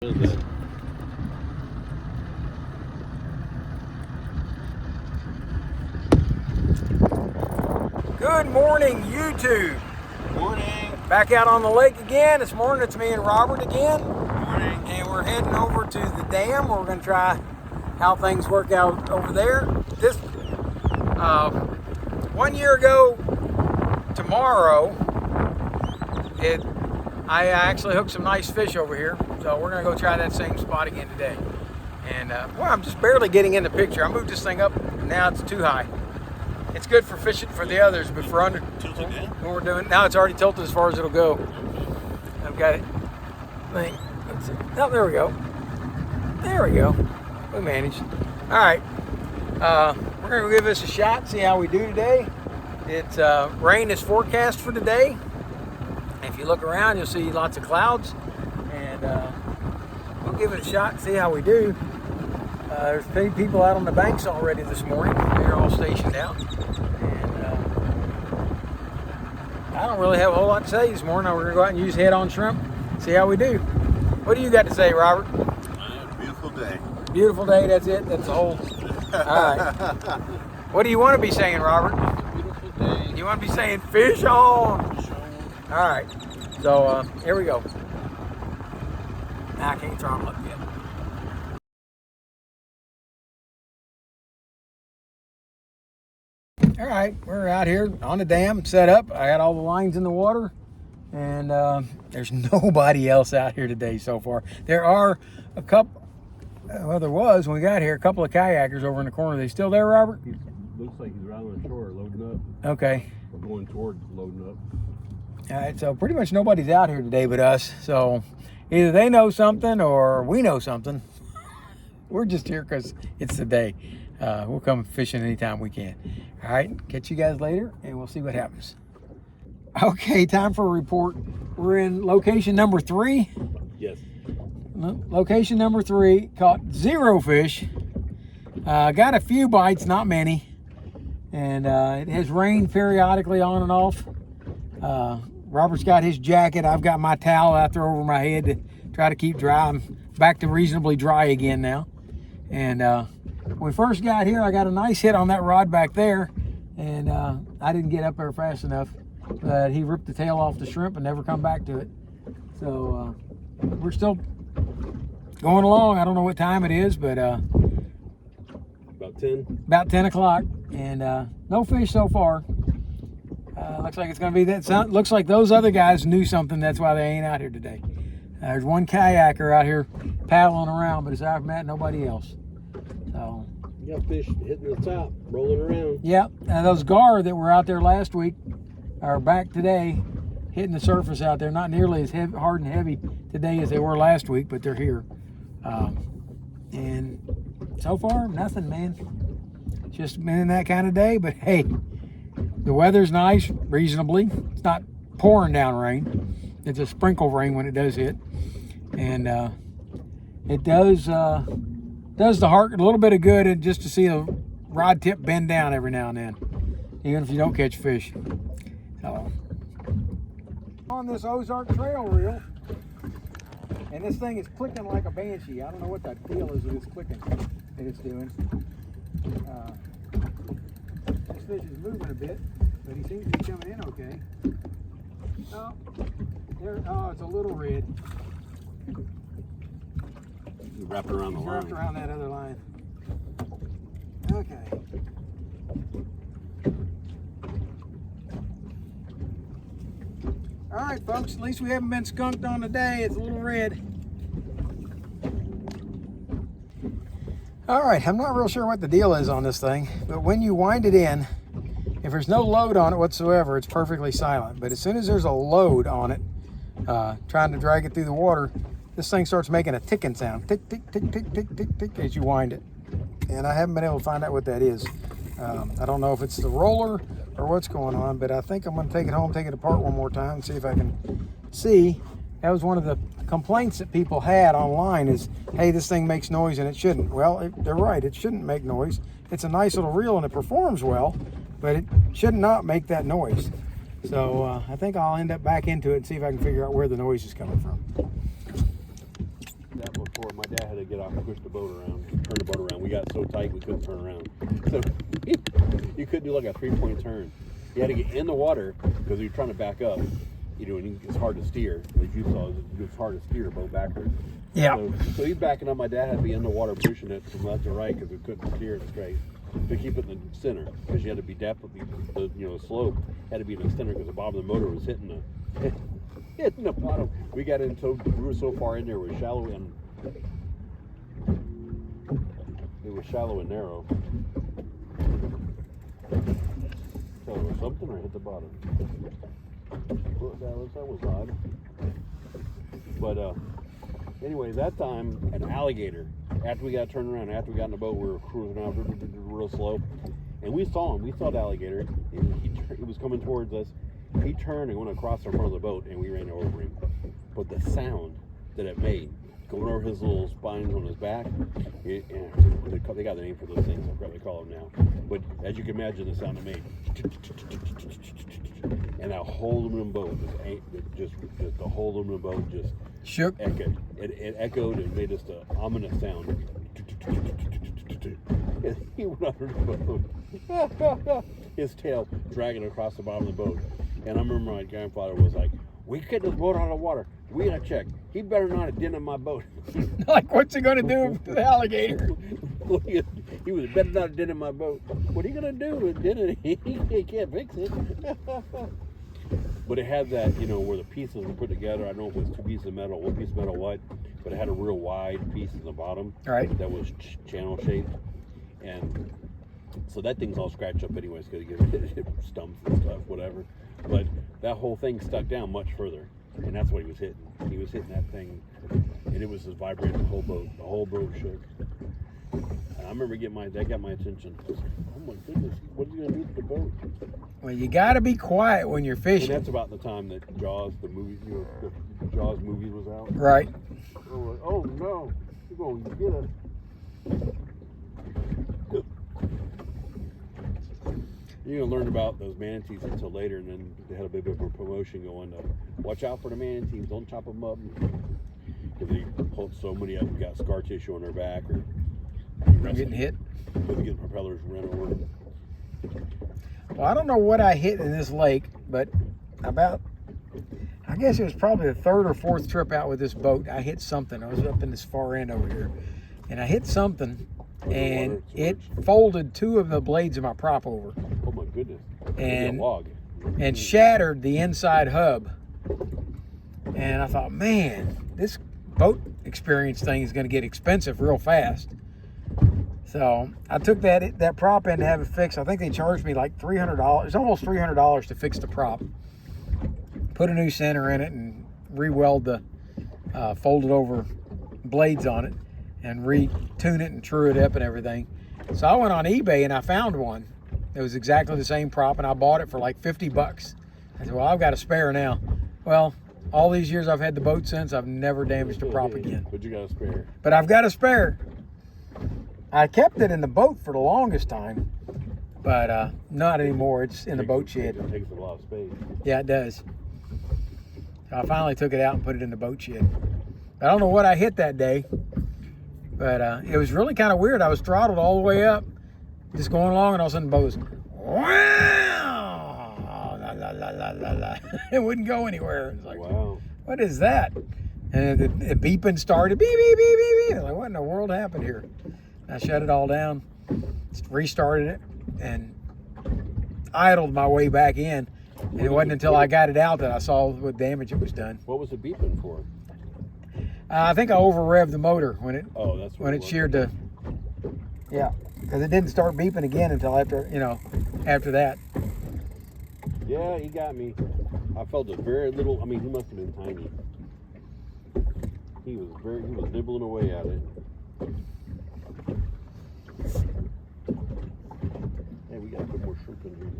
Good morning, YouTube. Morning. Back out on the lake again. This morning it's me and Robert again. Morning. And we're heading over to the dam. We're going to try how things work out over there. This 1 year ago tomorrow, I actually hooked some nice fish over here. So we're going to go try that same spot again today. And well, I'm just barely getting in the picture. I moved this thing up and now it's too high. It's good for fishing for the others, but for under Tilted down? when we're doing now, it's already tilted as far as it'll go. I've got it. Oh, there we go. There we go. We managed. All right. We're gonna go give this a shot. See how we do today. It's rain is forecast for today. If you look around, you'll see lots of clouds, and we'll give it a shot and see how we do. There's plenty of people out on the banks already this morning. They're all stationed out. And I don't really have a whole lot to say this morning. We're going to go out and use head-on shrimp, see how we do. What do you got to say, Robert? Beautiful day. Beautiful day, that's it? That's the whole... All right. What do you want to be saying, Robert? Beautiful day. You want to be saying, fish on? Fish on. All right. So, here we go. I can't throttle up yet. All right, we're out here on the dam, set up. I got all the lines in the water, and there's nobody else out here today so far. There are a couple, well, there was when we got here, a couple of kayakers over in the corner. Are they still there, Robert? Looks like he's right on the shore loading up. Okay. We're going towards loading up. All right, so pretty much nobody's out here today but us. So either they know something or we know something. We're just here because it's the day. We'll come fishing anytime we can. All right, catch you guys later, and we'll see what happens. Okay, time for a report. We're in location number 3. Yes. Location number 3, caught 0 fish. Got a few bites, not many. And it has rained periodically on and off. Robert's got his jacket. I've got my towel out there over my head to try to keep dry. I'm back to reasonably dry again now. And when we first got here, I got a nice hit on that rod back there, and I didn't get up there fast enough. But he ripped the tail off the shrimp and never come back to it. So we're still going along. I don't know what time it is, but About 10. about 10 o'clock, and no fish so far. Looks like it's going to be that. Looks like those other guys knew something. That's why they ain't out here today. There's one kayaker out here paddling around, but aside from that, nobody else. So, You got fish hitting the top, rolling around. yeah, those gar that were out there last week are back today, hitting the surface out there. Not nearly as heavy, hard and heavy today as they were last week, but they're here. And so far, nothing, man. Just been that kind of day, but hey, the weather's nice, reasonably. It's not pouring down rain. It's a sprinkle rain when it does hit. And it does the heart a little bit of good, and just to see a rod tip bend down every now and then, even if you don't catch fish. So, on this Ozark trail reel, and this thing is clicking like a banshee. I don't know what that deal is with this clicking that it's doing. This fish is moving a bit, but he seems to be coming in okay. Oh, there. Oh, it's a little red. Wrapped around the line. Wrapped around that other line. Okay. All right, folks. At least we haven't been skunked on today. It's a little red. All right. I'm not real sure what the deal is on this thing, but when you wind it in, if there's no load on it whatsoever, it's perfectly silent. But as soon as there's a load on it, trying to drag it through the water, this thing starts making a ticking sound. Tick, tick, tick, tick, tick, tick, tick, as you wind it. And I haven't been able to find out what that is. I don't know if it's the roller or what's going on, but I think I'm going to take it home, take it apart one more time, and see if I can see. That was one of the complaints that people had online is, hey, this thing makes noise and it shouldn't. Well, they're right. It shouldn't make noise. It's a nice little reel and it performs well, but it should not make that noise. So I think I'll end up back into it and see if I can figure out where the noise is coming from. that before. My dad had to get off and push the boat around, turn the boat around. We got so tight we couldn't turn around. So you couldn't do like a 3-point turn. You had to get in the water because you're trying to back up. You know, and it's hard to steer. As you saw, it's hard to steer a boat backwards. Yeah. So he's backing up. My dad had to be in the water pushing it from left to right because we couldn't steer it straight to keep it in the center because you had to be definitely the slope had to be in the center because the bottom of the motor was hitting the bottom. We got in we were so far in there, it was shallow and narrow. So it was something or hit the bottom. That was odd. But anyway, that time an alligator. After we got turned around, after we got in the boat, we were cruising out real slow, and we saw him. We saw the alligator. He was coming towards us. He turned and went across in front of the boat, and we ran over him. But the sound that it made, going over his little spines on his back, they got the name for those things. I forgot what they call them now. But as you can imagine, the sound it made, and that whole aluminum boat just the whole aluminum boat just shook. Echoed. It echoed and made us the ominous sound. And he went under the boat. His tail dragging across the bottom of the boat. And I remember my grandfather was like, "We get this boat out of the water. We gotta check. He better not have dented my boat." Like, what's he gonna do to the alligator? He was better not have dented my boat. What are you gonna do with denting it? He can't fix it. But it had that, where the pieces were put together. I don't know if it was 2 pieces of metal, 1 piece of metal, what, but it had a real wide piece in the bottom. Right. That was channel shaped. And so that thing's all scratched up anyways because it stumps and stuff, whatever. But that whole thing stuck down much further. And that's what he was hitting. He was hitting that thing, and it was just vibrating the whole boat. The whole boat shook. And I remember that got my attention. I was like, oh my goodness, what's he gonna do to the boat? Well, you got to be quiet when you're fishing. And that's about the time that Jaws, the movie, the Jaws movie was out. Right. Oh no, you're going to get us. You don't learn about those manatees until later, and then they had a bit of a promotion going to watch out for the manatees, don't chop them up. Because so many of them got scar tissue on their back or getting hit. Maybe getting propellers run over. Well, I don't know what I hit in this lake, but I guess it was probably the 3rd or 4th trip out with this boat. I hit something. I was up in this far end over here, and I hit something, and it folded 2 of the blades of my prop over. Oh my goodness! And shattered the inside hub. And I thought, man, this boat experience thing is going to get expensive real fast. So I took that prop in to have it fixed. I think they charged me like $300. It's almost $300 to fix the prop. Put a new center in it and re-weld the folded over blades on it and retune it and true it up and everything. So I went on eBay and I found one. It was exactly the same prop, and I bought it for like $50. I said, well, I've got a spare now. Well, all these years I've had the boat since, I've never damaged a prop again. But you got a spare. But I've got a spare. I kept it in the boat for the longest time, but not anymore. It's in the boat shed. It takes a lot of space. Yeah, it does. So I finally took it out and put it in the boat shed. I don't know what I hit that day, but it was really kind of weird. I was throttled all the way up, just going along, and all of a sudden the boat was, wow, la, la, la, la, la, la. It wouldn't go anywhere. It was like, wow. What is that? And the beeping started, beep, beep, beep, beep, beep. I was like, what in the world happened here? I shut it all down, restarted it, and idled my way back in. And it wasn't until I got it out that I saw what damage it was done. What was it beeping for? I think I over revved the motor when it when it sheared the. Yeah, because it didn't start beeping again until after that. Yeah, he got me. I felt a very little. I mean, he must have been tiny. He was nibbling away at it. Hey, we got a bit more shrimp in here.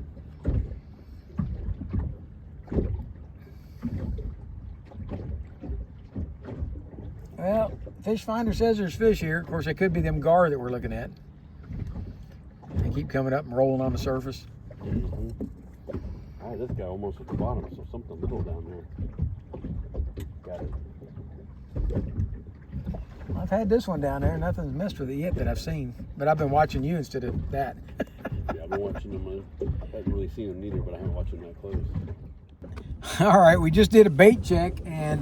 Well, Fish Finder says there's fish here. Of course, it could be them gar that we're looking at. They keep coming up and rolling on the surface. Mm-hmm. All right, this guy almost at the bottom, so something little down there. Got it. I've had this one down there. Nothing's messed with it yet that I've seen. But I've been watching you instead of that. Yeah, I've been watching them. I haven't really seen them neither, but I haven't watched them that close. All right, we just did a bait check, and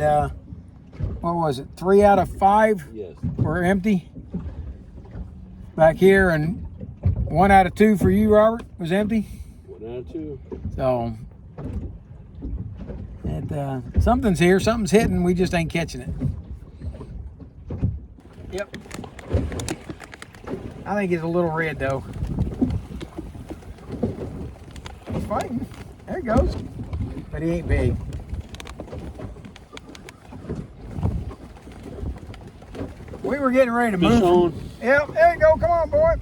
what was it? 3 out of 5 Yes. were empty back here, and 1 out of 2 for you, Robert, was empty. 1 out of 2. So something's here, something's hitting. We just ain't catching it. Yep. I think he's a little red though. He's fighting. There he goes. But he ain't big. We were getting ready to Fish move. on. Yep, there you go. Come on, boy.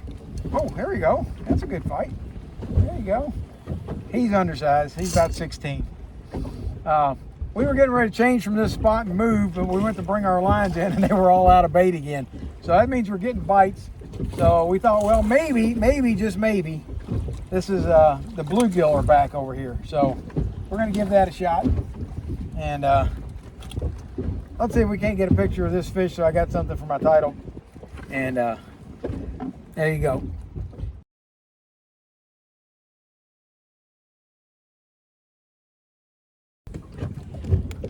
Oh, there we go. That's a good fight. There you go. He's undersized. He's about 16. We were getting ready to change from this spot and move, but we went to bring our lines in, and they were all out of bait again. So that means we're getting bites. So we thought, well, maybe, just maybe, this is the bluegill are back over here. So we're going to give that a shot. And let's see if we can't get a picture of this fish, so I got something for my title. And there you go.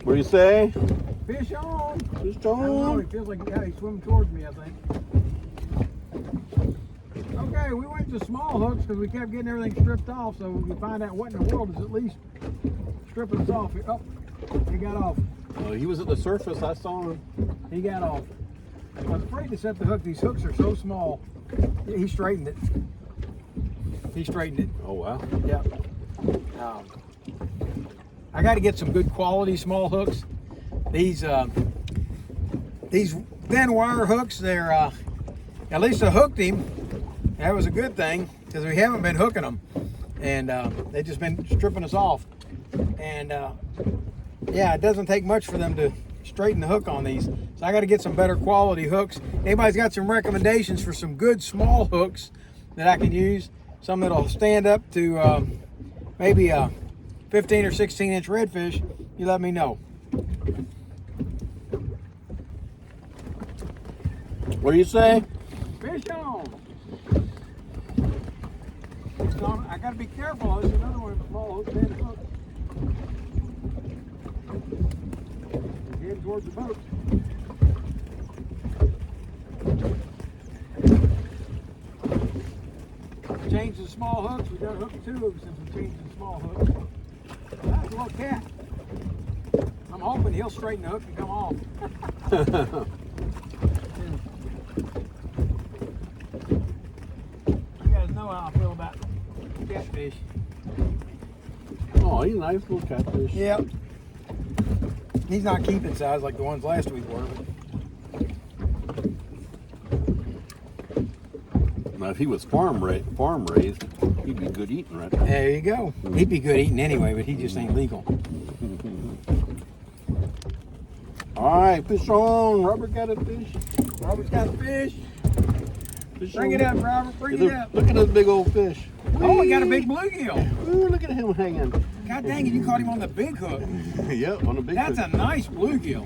What do you say? Fish on. Fish I don't know, on. it feels like he's swimming towards me, I think. Okay, we went to small hooks because we kept getting everything stripped off, so we could find out what in the world is at least stripping us off. Oh, he got off. He was at the surface. I saw him. He got off. I was afraid to set the hook. These hooks are so small. He straightened it. He straightened it. Oh, wow. Yeah. I got to get some good quality small hooks. These thin wire hooks, they're at least I hooked him. That was a good thing because we haven't been hooking them, and they've just been stripping us off. And yeah, it doesn't take much for them to straighten the hook on these. So I got to get some better quality hooks. Anybody's got some recommendations for some good small hooks that I can use? Some that'll stand up to maybe a 15 or 16 inch redfish, you let me know. What do you say? Fish on. I gotta be careful. There's another one of small hooks and hook. He's heading towards the boat. Changed the small hooks. We got hooked 2 of them since we changed the small hooks. That's a little cat. I'm hoping he'll straighten the hook and come off. You guys know how I feel about catfish. Oh, he's a nice little catfish. Yep. He's not keeping size like the ones last week were. Now, if he was farm raised, he'd be good eating, right? There you go. He'd be good eating anyway, but he just ain't legal. All right, fish on. Robert got a fish. Robert's got a fish. Fish Bring on. it up, Robert. Bring it up. Look at this big old fish. Oh, we got a big bluegill. Ooh, look at him hanging. God dang it, you caught him on the big hook. Yep, on a big That's fish. a nice bluegill.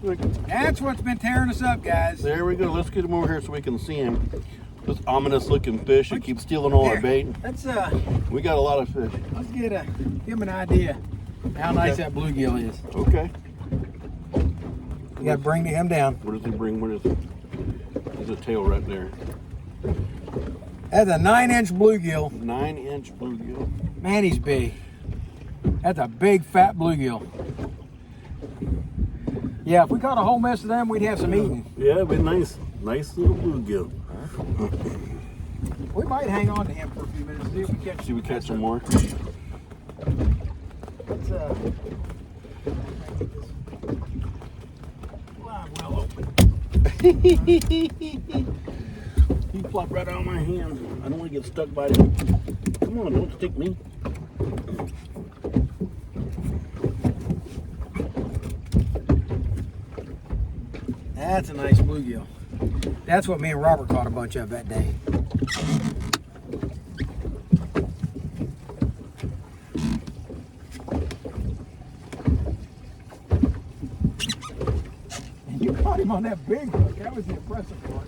Look. That's what's been tearing us up, guys. There we go. Let's get him over here so we can see him. This ominous looking fish that keeps stealing all our bait. Let's We got a lot of fish. give him an idea how nice Okay. that bluegill is. Okay. You gotta bring him down. What does he bring? What is it? There's a tail right there. That's a 9-inch bluegill. 9-inch bluegill. Man, he's big. That's a big fat bluegill. Yeah, if we caught a whole mess of them, we'd have some eating. Yeah, it'd be nice. Nice little bluegill. We might hang on to him for a few minutes, see if we catch. See if we catch some more. Let's live well open. He flopped right out of my hand. I don't want to get stuck by him. Come on, don't stick me. That's a nice bluegill. That's what me and Robert caught a bunch of that day. And you caught him on that big hook. That was the impressive part.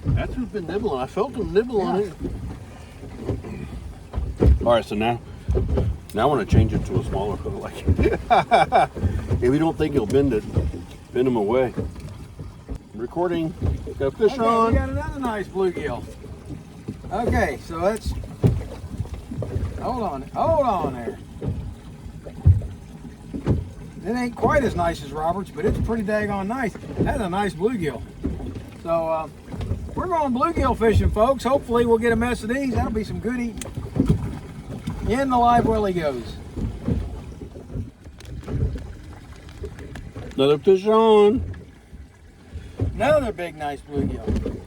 That's who's been nibbling. I felt him nibble on it. All right, so now I want to change it to a smaller hook. Like, if you don't think he'll bend him away. Recording. Got a fish Okay, on. we got another nice bluegill. Okay, so let's hold on there. It ain't quite as nice as Robert's, but it's pretty daggone nice. That's a nice bluegill. So we're going bluegill fishing, folks. Hopefully we'll get a mess of these. That'll be some good eating. In the live well he goes. Another fish on. Another big, nice bluegill.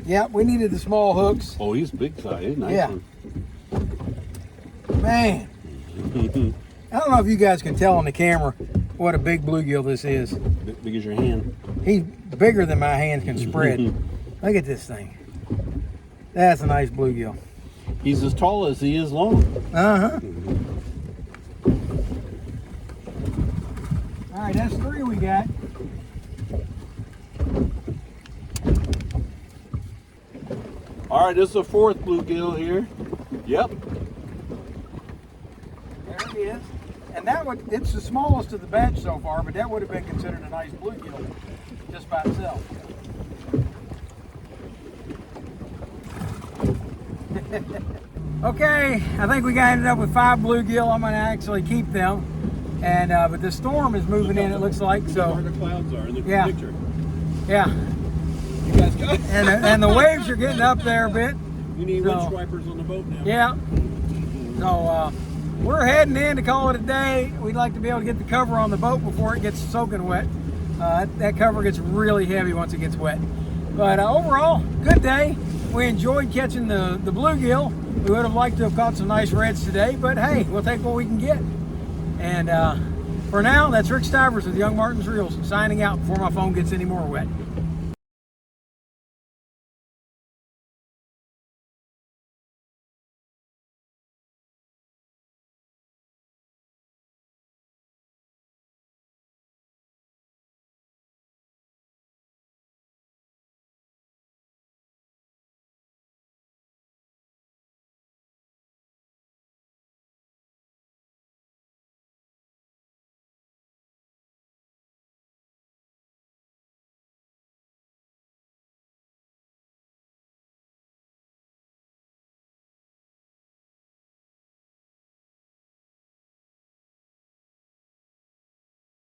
Yeah, we needed the small hooks. Oh, he's big size. He's nice. Yeah. One. Man, I don't know if you guys can tell on the camera what a big bluegill this is. Big as your hand. He's bigger than my hand can spread. Look at this thing. That's a nice bluegill. He's as tall as he is long. Uh-huh. All right, that's 3 we got. All right, this is the 4th bluegill here. Yep. There he is. And it's the smallest of the batch so far, but that would have been considered a nice bluegill just by itself. Okay, I think we ended up with 5 bluegill. I'm going to actually keep them. And but the storm is moving in, it looks like. So where the clouds are in the yeah. picture. Yeah. You guys got And the waves are getting up there a bit. We need So, winch wipers on the boat now. Yeah. So we're heading in to call it a day. We'd like to be able to get the cover on the boat before it gets soaking wet. That cover gets really heavy once it gets wet. But overall, good day. We enjoyed catching the bluegill. We would have liked to have caught some nice reds today, but hey, we'll take what we can get. And for now, that's Rick Stivers with Young Martin's Reels signing out before my phone gets any more wet.